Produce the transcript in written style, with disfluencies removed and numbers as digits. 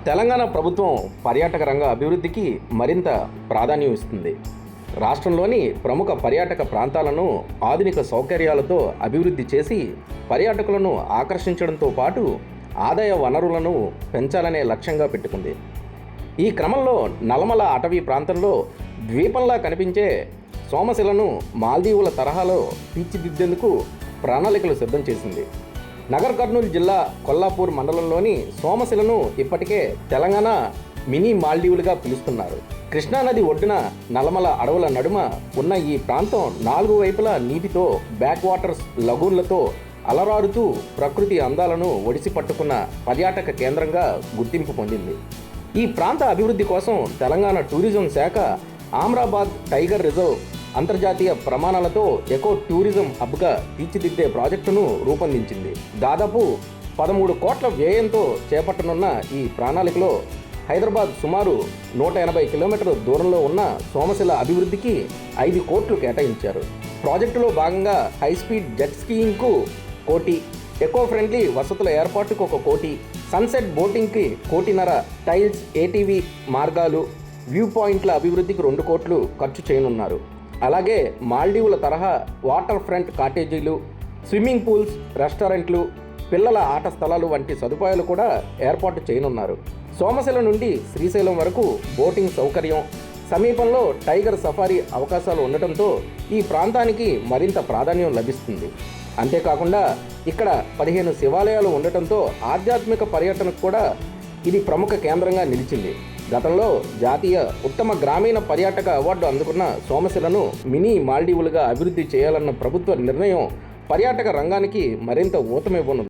తెలంగాణ ప్రభుత్వం పర్యాటక రంగ అభివృద్ధికి మరింత ప్రాధాన్యం ఇస్తుంది. రాష్ట్రంలోని ప్రముఖ పర్యాటక ప్రాంతాలను ఆధునిక సౌకర్యాలతో అభివృద్ధి చేసి పర్యాటకులను ఆకర్షించడంతో పాటు ఆదాయ వనరులను పెంచాలనే లక్ష్యంగా పెట్టుకుంది. ఈ క్రమంలో నల్లమల అటవీ ప్రాంతంలో ద్వీపంలా కనిపించే సోమశిలను మాల్దీవుల తరహాలో తీర్చిదిద్దేందుకు ప్రణాళికలు సిద్ధం చేసింది. నగర్ కర్నూలు జిల్లా కొల్లాపూర్ మండలంలోని సోమశిలను ఇప్పటికే తెలంగాణ మినీ మాల్దీవులుగా పిలుస్తున్నారు. కృష్ణానది ఒడ్డున నల్లమల అడవుల నడుమ ఉన్న ఈ ప్రాంతం 4 వైపులా నీటితో, బ్యాక్ వాటర్స్, లగూన్లతో అలరారుతూ ప్రకృతి అందాలను ఒడిసి పట్టుకున్న పర్యాటక కేంద్రంగా గుర్తింపు పొందింది. ఈ ప్రాంత అభివృద్ధి కోసం తెలంగాణ టూరిజం శాఖ ఆమ్రాబాద్ టైగర్ రిజర్వ్ అంతర్జాతీయ ప్రమాణాలతో ఎకో టూరిజం హబ్గా తీర్చిదిద్దే ప్రాజెక్టును రూపొందించింది. దాదాపు 13 కోట్ల వ్యయంతో చేపట్టనున్న ఈ ప్రణాళికలో హైదరాబాద్ సుమారు 180 కిలోమీటర్ల దూరంలో ఉన్న సోమశిల అభివృద్ధికి 5 కోట్లు కేటాయించారు. ప్రాజెక్టులో భాగంగా హైస్పీడ్ జెట్ స్కీయింగ్కు 1 కోటి, ఎకో ఫ్రెండ్లీ వసతుల ఏర్పాటుకు 1 కోటి, సన్సెట్ బోటింగ్కి 1.5 కోటి, టైల్స్, ఏటీవీ మార్గాలు, వ్యూ పాయింట్ల అభివృద్ధికి 2 కోట్లు ఖర్చు చేయనున్నారు. అలాగే మాల్దీవుల తరహా వాటర్ ఫ్రంట్ కాటేజీలు, స్విమ్మింగ్ పూల్స్, రెస్టారెంట్లు, పిల్లల ఆట స్థలాలు వంటి సదుపాయాలు కూడా ఏర్పాటు చేయనున్నారు. సోమశిల నుండి శ్రీశైలం వరకు బోటింగ్ సౌకర్యం, సమీపంలో టైగర్ సఫారీ అవకాశాలు ఉండటంతో ఈ ప్రాంతానికి మరింత ప్రాధాన్యం లభిస్తుంది. అంతేకాకుండా ఇక్కడ 15 శివాలయాలు ఉండటంతో ఆధ్యాత్మిక పర్యటనకు కూడా ఇది ప్రముఖ కేంద్రంగా నిలిచింది. గతంలో జాతీయ ఉత్తమ గ్రామీణ పర్యాటక అవార్డు అందుకున్న సోమశిలను మినీ మాల్దీవులుగా అభివృద్ధి చేయాలన్న ప్రభుత్వ నిర్ణయం పర్యాటక రంగానికి మరింత ఊతమివ్వనుంది.